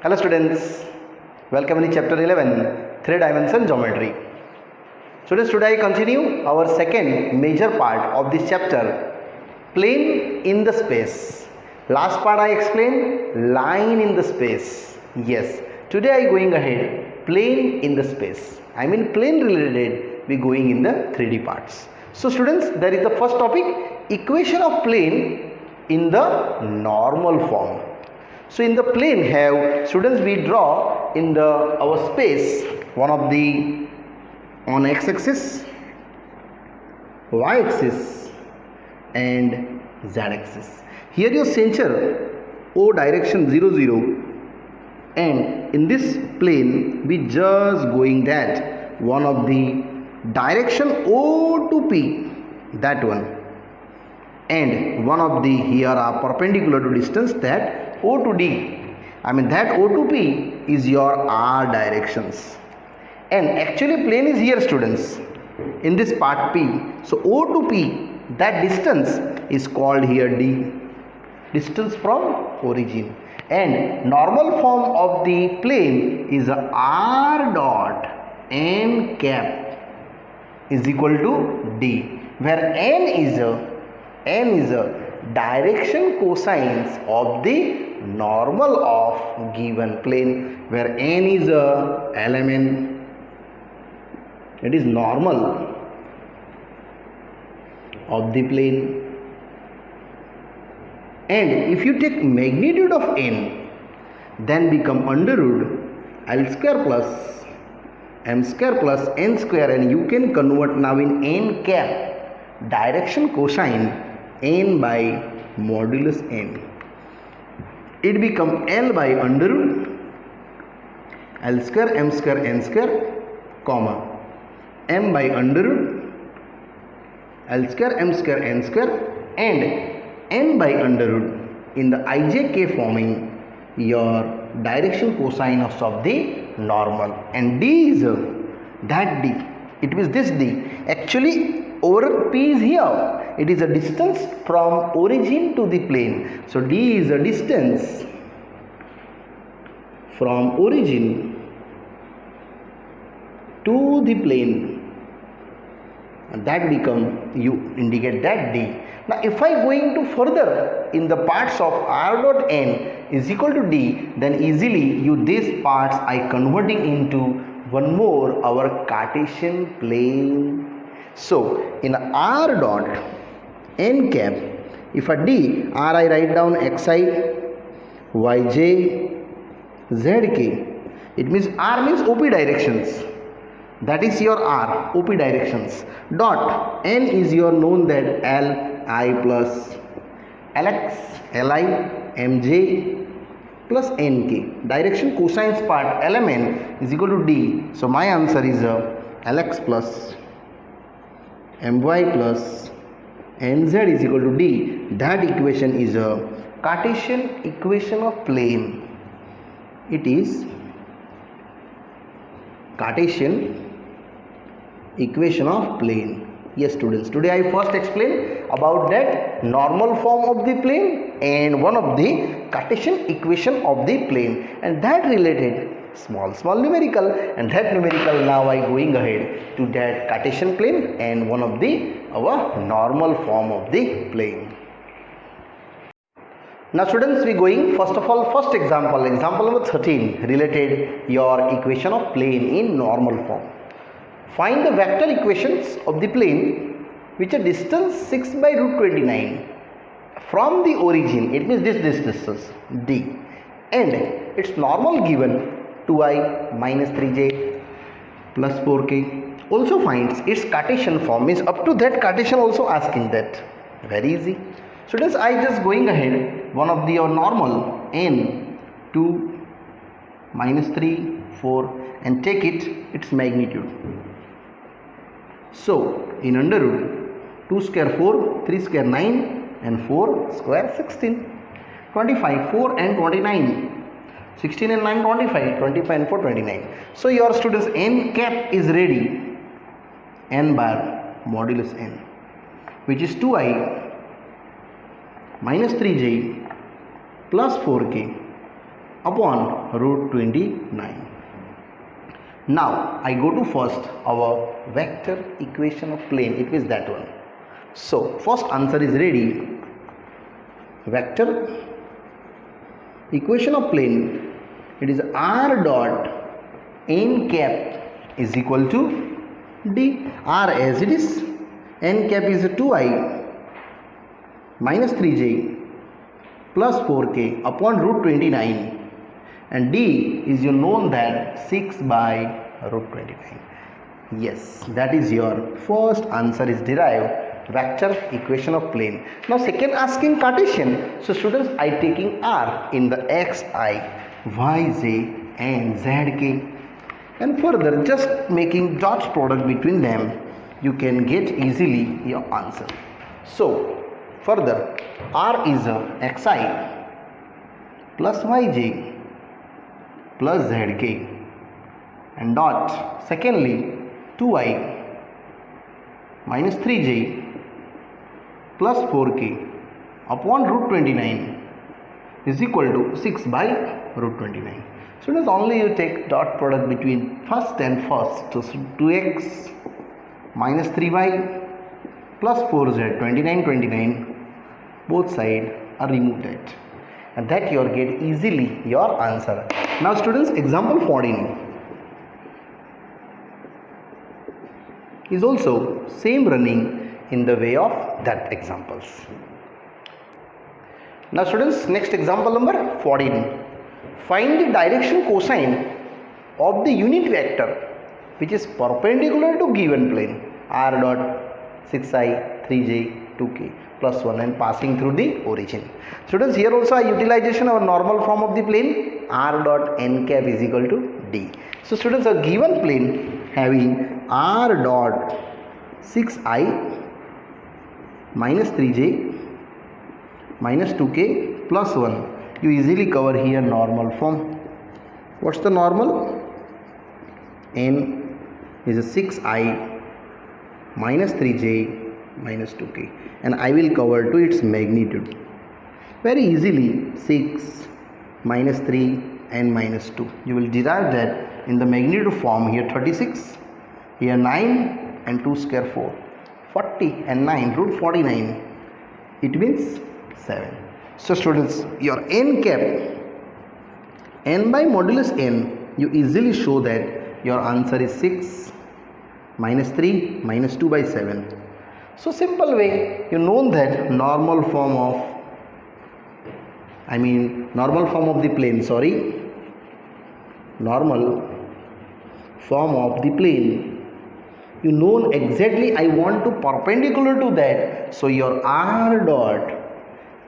Hello students, welcome in chapter 11, 3 dimension geometry. Students, today I continue our second major part of this chapter, plane in the space. Last part I explained line in the space. Yes, today I going ahead plane in the space. I mean plane related, we going in the 3D parts. So students, there is the first topic, equation of plane in the normal form. So in the plane have students we draw in the our space one of the on x-axis, y-axis and z-axis. Here your center O direction 0 0, and in this plane we just going that one of the direction O to P, that one, and one of the here are perpendicular to distance that O to D. I mean that O to P is your R directions, and actually plane is here students in this part P. So O to P, that distance is called here D, distance from origin, and normal form of the plane is R dot n cap is equal to D, where n is a direction cosines of the normal of given plane, where n is a element, it is normal of the plane. And if you take magnitude of n, then become under root L square plus m square plus n square, and you can convert now in n cap, direction cosine n by modulus n. It become L by under root L square m square n square, comma m by under root L square m square n square, and n by under root in the ijk forming your direction cosinus of the normal, and D is that D. It means this D. Actually over P is here. It is a distance from origin to the plane. So D is a distance from origin to the plane, and that become, you indicate that D. Now if I going to further in the parts of R dot n is equal to D, then easily you these parts I converting into one more our Cartesian plane. So in R dot n cap, if a D, R I write down xi, yj, zk, it means R means OP directions, that is your R, OP directions, dot n is your known that L I plus Lx, Li, Mj plus Nk, direction cosines part Lmn is equal to D. So my answer is Lx plus My plus Nz is equal to D. That equation is a Cartesian equation of plane. It is Cartesian equation of plane. Yes students, today I first explain about that normal form of the plane and one of the Cartesian equation of the plane, and that related small numerical, and that numerical now I going ahead to that Cartesian plane and one of the our normal form of the plane. Now students, we going first of all first example number 13, related your equation of plane in normal form. Find the vector equations of the plane which are distance 6 by root 29 from the origin, it means this distance D, and its normal given 2i minus 3j plus 4k. Also finds its Cartesian form, means up to that Cartesian also asking that, very easy. Students, I just going ahead one of the normal n 2 minus 3 4 and take its magnitude. So in under root 2 square 4, 3 square 9 and 4 square 16, 25, 4 and 29, 16 and 9 25, 25 and 4 29. So your students n cap is ready, n bar modulus n, which is 2i minus 3j plus 4k upon root 29. Now I go to first our vector equation of plane, it is that one. So first answer is ready. Vector equation of plane, it is r dot n cap is equal to d. R as it is, n cap is 2i minus 3j plus 4k upon root 29, and d is you known that 6 by root 29. Yes, that is your first answer is derived, vector equation of plane. Now second asking Cartesian. So students, I taking r in the xi, yj and zk, and further just making dot product between them, you can get easily your answer. So further, r is a xi plus yj plus zk, and dot secondly 2i minus 3j plus 4k upon root 29 is equal to 6 by root 29. So it is only you take dot product between first and first. So 2x minus 3y plus 4z 29, both sides are removed that, and that you get easily your answer. Now students, example 14 is also same running in the way of that examples. Now students, next example number 14. Find the direction cosine of the unit vector which is perpendicular to given plane r dot 6i 3j 2k plus 1 and passing through the origin. Students, here also a utilization of a normal form of the plane r dot n cap is equal to d. So students, a given plane having r dot 6i minus 3j minus 2k plus 1, you easily cover here normal form. What's the normal? N is a 6i minus 3j minus 2k, and I will cover to its magnitude very easily. 6 minus 3 and minus 2, you will derive that in the magnitude form. Here 36, here 9 and 2 square 4, 40 and 9 root 49, it means 7. So students, your n cap, n by modulus n, you easily show that your answer is 6 minus 3 minus 2 by 7. So simple way, you know that normal form of the plane, normal form of the plane, you know exactly I want to perpendicular to that. So your r dot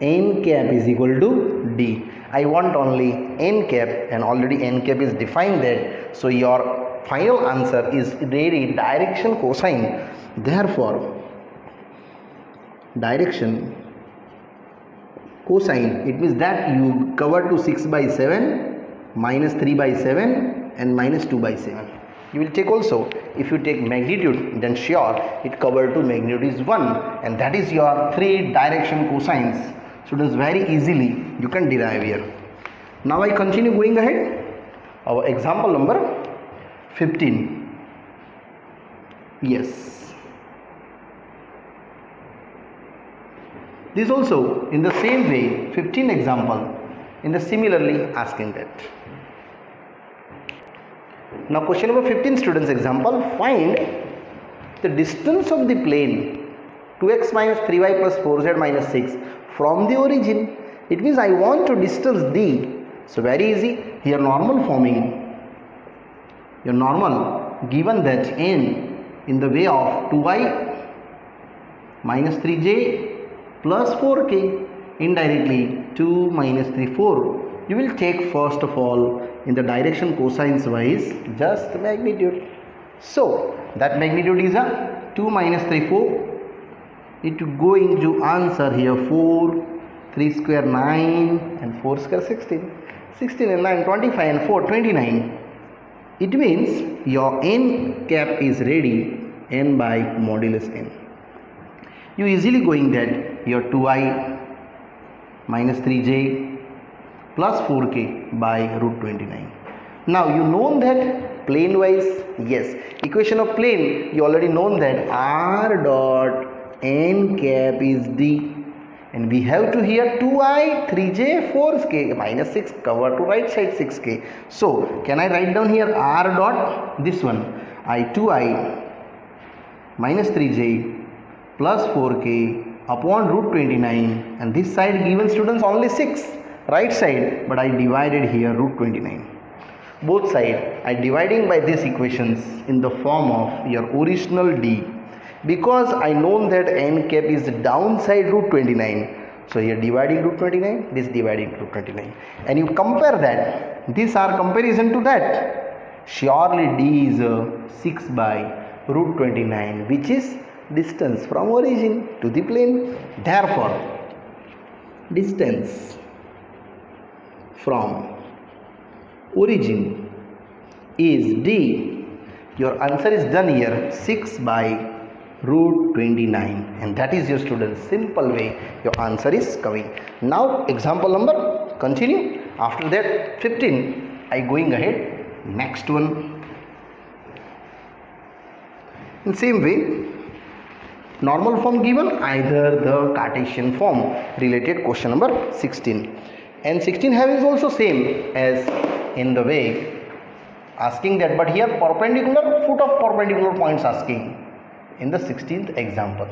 n cap is equal to d. I want only n cap, and already n cap is defined that. So your final answer is really direction cosine. Therefore direction cosine, it means that you cover to 6 by 7 minus 3 by 7 and minus 2 by 7. You will take also, if you take magnitude, then sure it cover to magnitude is 1, and that is your 3 direction cosines. So it is very easily you can derive here. Now I continue going ahead. Our example number 15. Yes. This also in the same way, 15 example in the similarly asking that. Now question number 15 students, example, find the distance of the plane 2x minus 3y plus 4z minus 6 from the origin. It means I want to distance d. So very easy, here normal forming, your normal given that n in the way of 2y minus 3j plus 4k, indirectly 2 minus 3 4. You will take first of all in the direction cosines wise just magnitude. So that magnitude is a 2 minus 3 4. It going to answer here 4, 3 square 9 and 4 square 16. 16 and 9 25 and 4 29. It means your n cap is ready, n by modulus n. You easily going that your 2i minus 3j plus 4k by root 29. Now you know that plane wise, yes, equation of plane, you already known that r dot n cap is d, and we have to here 2i, 3j, 4k, minus 6, cover to right side 6k. So can I write down here r dot, this one, I 2i minus 3j plus 4k upon root 29, and this side given students only 6, right side, but I divided here root 29. Both side I dividing by these equations in the form of your original d, because I know that n cap is downside root 29. So here dividing root 29, this dividing root 29, and you compare that, these are comparison to that, surely d is 6 by root 29, which is distance from origin to the plane. Therefore distance from origin is d. Your answer is done here, 6 by root 29, and that is your students simple way your answer is coming. Now example number continue. After that 15 I going ahead, next one. In same way, normal form given, either the Cartesian form, related question number 16, and 16 having also same as in the way asking that, but here perpendicular, foot of perpendicular points asking in the 16th example.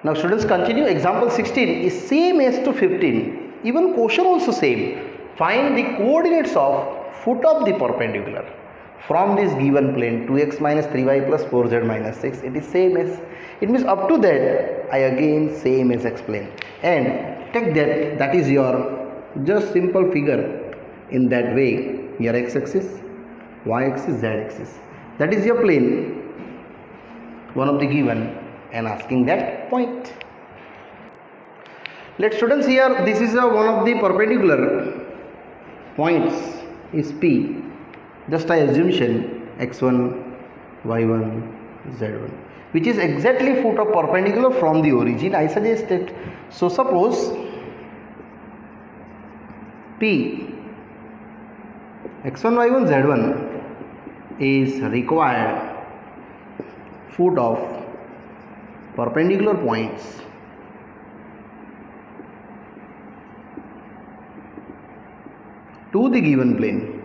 Now students continue. Example 16 is same as to 15, even question also same. Find the coordinates of foot of the perpendicular from this given plane, 2x minus 3y plus 4z minus 6. It is same as, it means up to that I again same as explain, and take that, that is your just simple figure in that way, your x-axis, y-axis, z-axis, that is your plane, one of the given, and asking that point. Let students here, this is one of the perpendicular points is P, just I assumption x1, y1, z1, which is exactly foot of perpendicular from the origin I suggested. So suppose P x1, y1, z1 is required foot of perpendicular points to the given plane,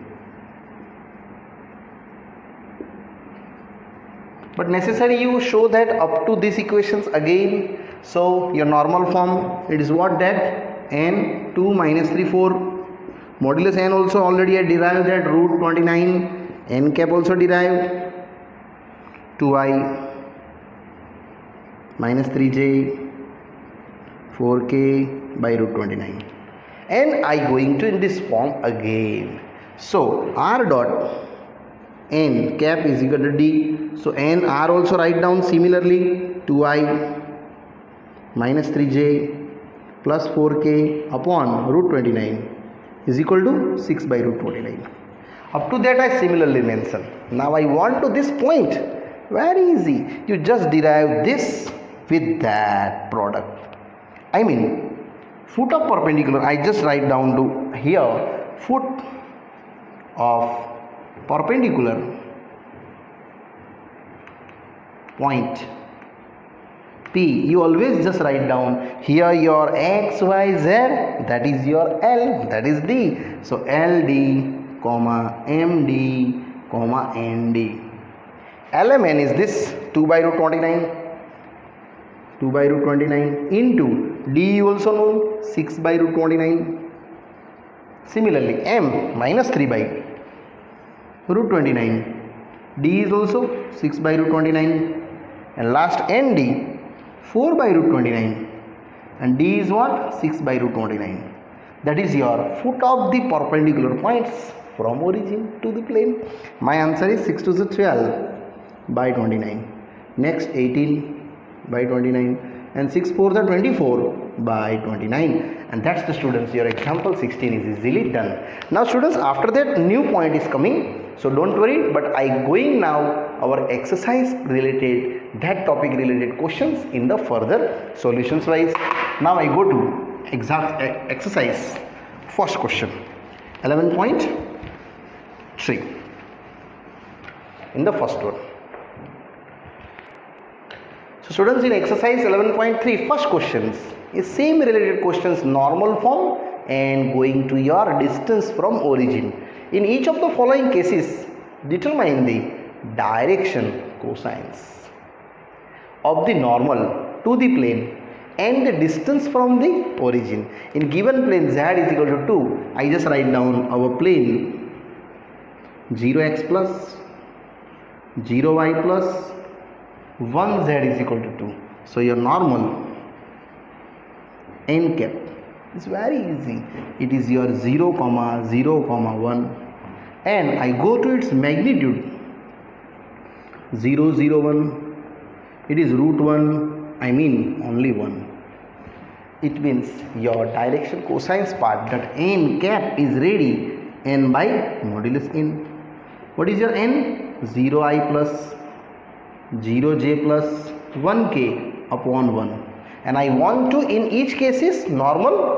but necessary you show that up to these equations again. So your normal form, it is what, that n 2 minus 3 4 modulus n also already I derived that root 29, n cap also derived, 2i minus 3j 4k by root 29, and I going to in this form again. So r dot n cap is equal to d, so n r also write down similarly, 2i minus 3j plus 4k upon root 29 is equal to 6 by root 29. Up to that I similarly mention. Now I want to this point, very easy, you just derive this with that product. I mean foot of perpendicular, I just write down to here foot of perpendicular point P, you always just write down here your x, y, z, that is your L, that is D. So LD comma MD comma ND. LMN is this 2 by root 29, 2 by root 29 into D, you also know 6 by root 29. Similarly M minus 3 by root 29, D is also 6 by root 29, and last ND 4 by root 29, and D is what, 6 by root 29. That is your foot of the perpendicular points from origin to the plane. My answer is 6 to the 12 by 29, next 18 by 29, and 6 4 the 24 by 29, and that's the students your example 16 is easily done. Now students, after that new point is coming, so don't worry, but I going now our exercise related, that topic related questions in the further solutions wise. Now I go to exercise. First question, 11.3. In the first one. So students, in exercise 11.3, first questions is same related questions, normal form and going to your distance from origin. In each of the following cases, determine the direction cosines of the normal to the plane and the distance from the origin. In given plane z is equal to 2, I just write down our plane 0x plus 0y plus 1z is equal to 2. So your normal n cap is very easy. It is your 0, 0, 1, and I go to its magnitude 0, 0, 1. It is root 1. I mean only 1. It means your direction cosines part, that n cap is ready, n by modulus n. What is your n? 0i plus 0j plus 1k upon 1. And I want to, in each case is normal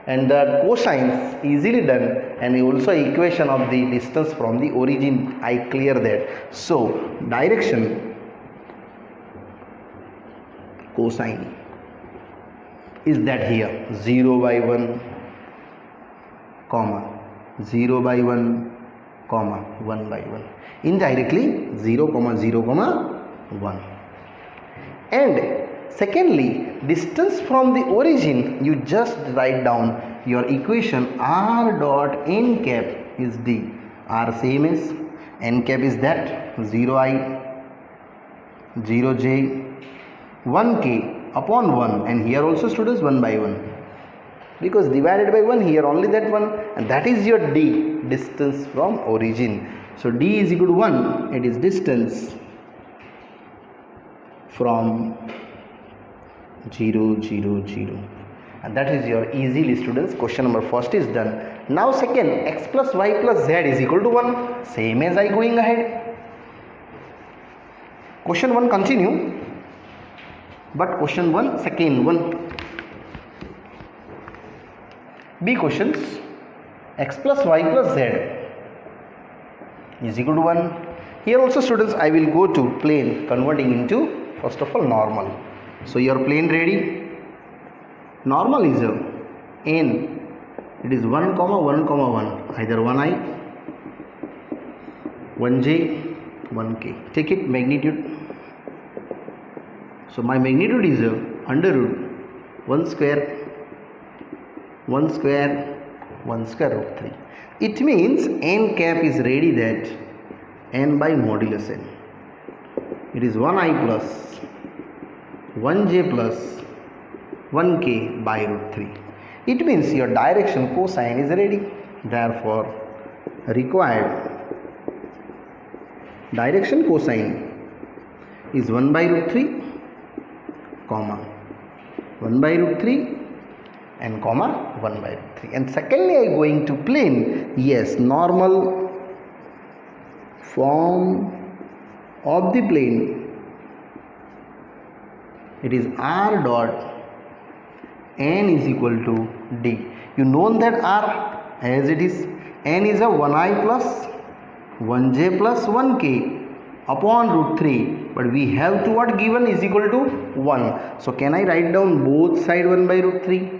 and the cosines easily done, and also equation of the distance from the origin, I clear that. So direction cosine is that here 0 by 1 comma 0 by 1 comma 1 by 1, indirectly 0 comma 0 comma 1. And secondly, distance from the origin, you just write down your equation r dot n cap is d. R same as n cap is that 0i 0j 1k upon 1, and here also students 1 by 1, because divided by 1 here only that 1, and that is your d, distance from origin. So d is equal to 1, it is distance from 0, 0, 0, and that is your easily students. Question number first is done. Now second, x plus y plus z is equal to 1, same as I going ahead. Question 1 continue, but question 1 second one. B questions, x plus y plus z is equal to 1. Here also students I will go to plane, converting into first of all normal. So your plane ready. Normal is n, it is 1 comma 1 comma 1, either 1i 1j 1k. Take it magnitude. So my magnitude is under root 1 square 1 square 1 square root 3. It means n cap is ready that n by modulus n. It is 1i plus 1j plus 1k by root 3. It means your direction cosine is ready. Therefore, required direction cosine is 1 by root 3, comma 1 by root 3 and comma 1 by root 3. And secondly, I going to plane. Yes, normal form of the plane. It is r dot n is equal to d. You know that r as it is. N is a 1i plus 1j plus 1k upon root 3. But we have to what given is equal to 1. So can I write down both side 1 by root 3?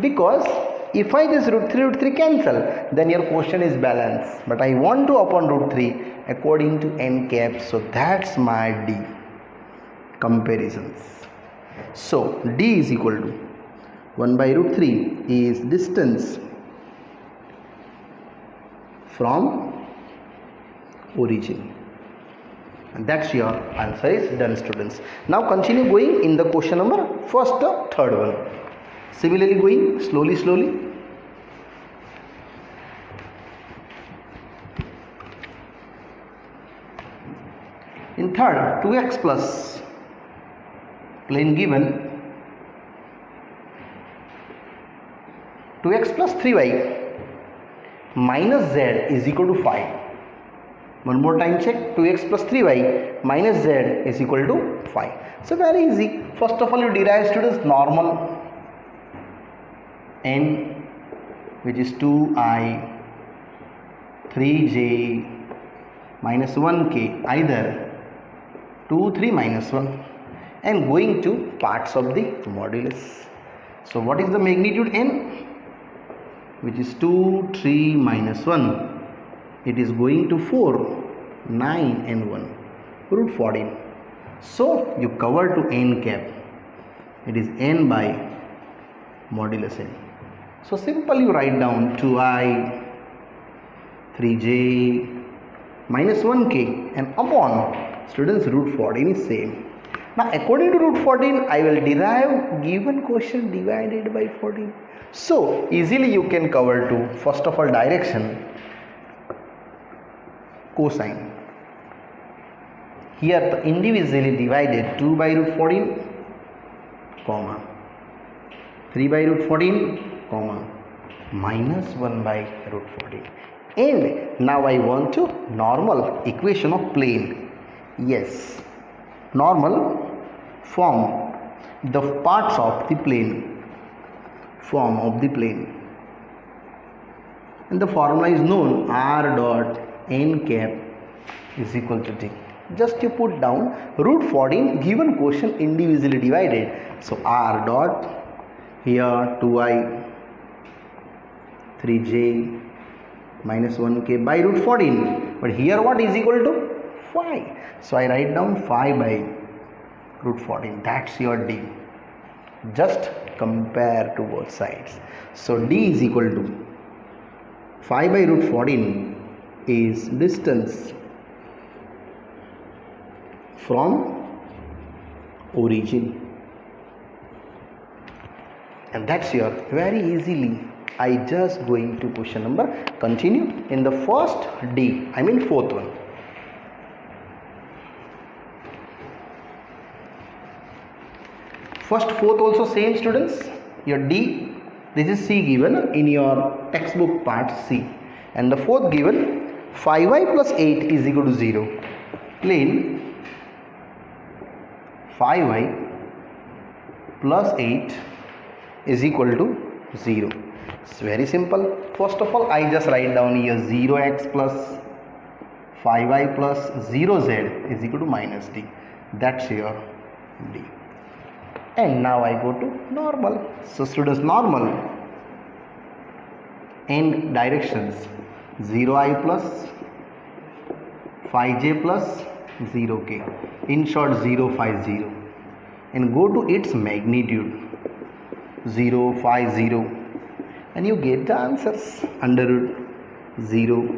Because if I this root 3 cancel, then your question is balanced. But I want to upon root 3 according to n cap. So that's my d. Comparisons. So d is equal to 1 by root 3 is distance from origin. And that's your answer is done, students. Now continue going in the question number first, third one. Similarly going slowly. In third, 2x plus plane given 2x plus 3y minus z is equal to 5. One more time check, 2x plus 3y minus z is equal to 5. So very easy. First of all, you derive students normal. n, which is 2i 3j minus 1k, either 2 3 minus 1, and going to parts of the modulus. So what is the magnitude n? Which is 2 3 minus 1. It is going to 4 9 and 1 root 14. So you cover to n cap. It is n by modulus n. So simple, you write down 2i 3j minus 1k and upon, students, root 14 is same. Now according to root 14, I will derive given quotient divided by 14. So easily you can cover to, first of all, direction, cosine. Here the individually divided 2 by root 14, comma 3 by root 14, comma minus 1 by root 14. And now I want to normal equation of plane. Yes, normal form the parts of the plane, form of the plane, and the formula is known, r dot n cap is equal to t. Just you put down root 14 given quotient individually divided. So r dot, here 2i 3j minus 1k by root 14, but here what is equal to 5. So I write down 5 by root 14. That's your d. Just compare to both sides. So d is equal to 5 by root 14 is distance from origin, and that's your very easily. I just going to question number, continue in the first d, I mean fourth one. First fourth also same, students. Your d, this is c given in your textbook part C, and the fourth given 5y plus 8 is equal to 0. Plane 5y plus 8 is equal to 0. It's very simple. First of all, I just write down here 0x plus 5y plus 0z is equal to minus d. That's your d. And now I go to normal. So students, normal and directions 0i plus 5j plus 0k, in short 0 5 0, and go to its magnitude 0 5 0, and you get the answers under root 0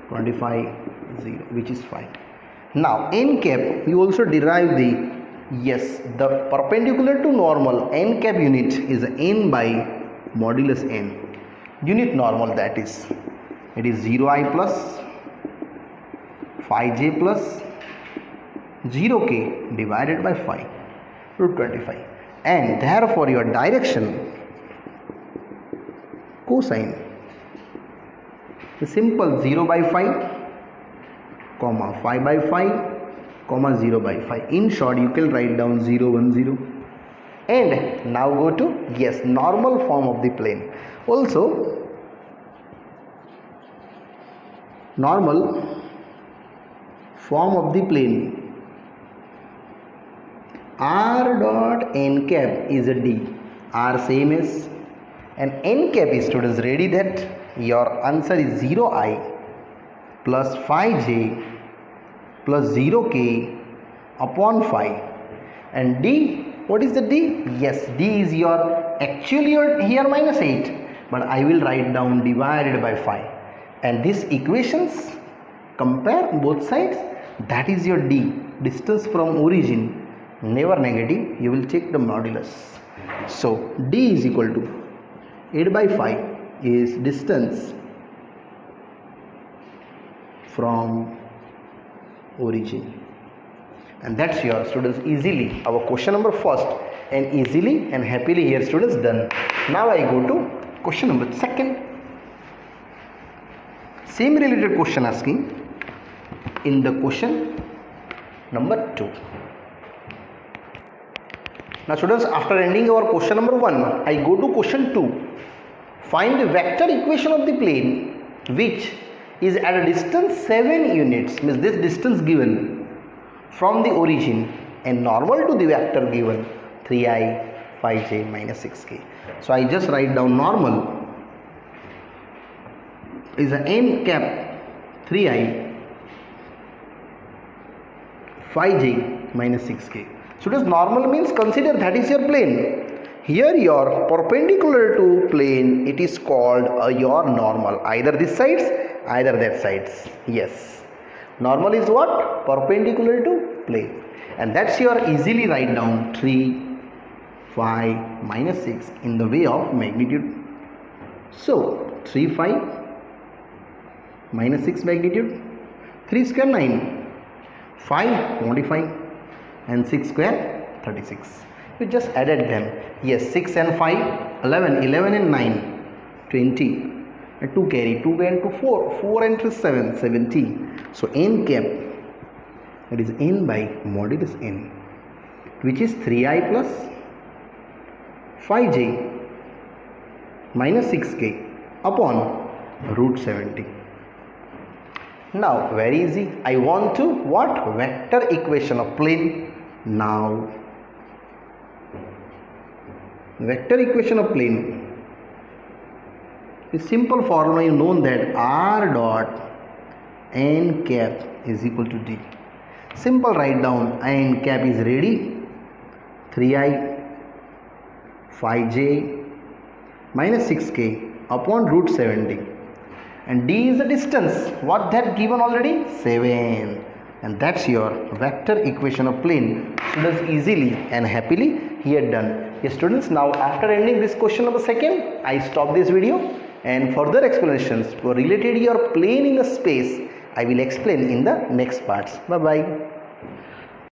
25 0, which is 5. Now n cap, you also derive the, yes, the perpendicular to normal n cap unit is n by modulus n. Unit normal, that is, it is 0i plus 5j plus 0k divided by 5 root 25. And therefore your direction, cosine, is simple, 0 by 5 comma 5 by 5 comma 0 by 5. In short, you can write down 0 1 0. And now go to, yes, normal form of the plane. Also normal form of the plane, r dot n cap is a d. R same as, and n cap is, students, ready that your answer is 0i plus 5j plus 0k upon 5. And d, what is the d? Yes, d is your, actually your here minus 8, but I will write down divided by 5. And these equations, compare both sides, that is your d, distance from origin, never negative, you will check the modulus. So d is equal to 8 by 5 is distance from origin. And that's your, students, easily our question number first, and easily and happily here, students, done. Now I go to question number second. Same related question asking in the question number 2. Now students, after ending our question number 1, I go to question 2. Find the vector equation of the plane which is at a distance 7 units, means this distance given from the origin, and normal to the vector given 3i, 5j minus 6k. So I just write down normal is a n cap 3i, 5j minus 6k. So does normal means consider that is your plane. Here your perpendicular to plane, it is called your normal. Either this sides, either that sides. Yes. Normal is what? Perpendicular to plane. And that's your easily write down 3, 5, minus 6 in the way of magnitude. So 3, 5, minus 6 magnitude. 3 square 9. 5 modify. And 6 square 36. You just added them. Yes, 6 and 5 11, 11 and 9 20, and 2 carry, 2 and 2 4, 4 and 3 7, 17. So n cap, that is n by modulus n, which is 3i plus 5j minus 6k upon root 70. Now very easy. I want to what? Vector equation of plane. Now vector equation of plane is simple formula. You know that r dot n cap is equal to d. Simple write down. N cap is ready, 3i 5j minus 6k upon root 70, and d is the distance what that given already, 7, and that's your vector equation of plane. Students, easily and happily here done. Yes students, now after ending this question number 2, I stop this video, and further explanations for related your plane in the space I will explain in the next parts. Bye bye.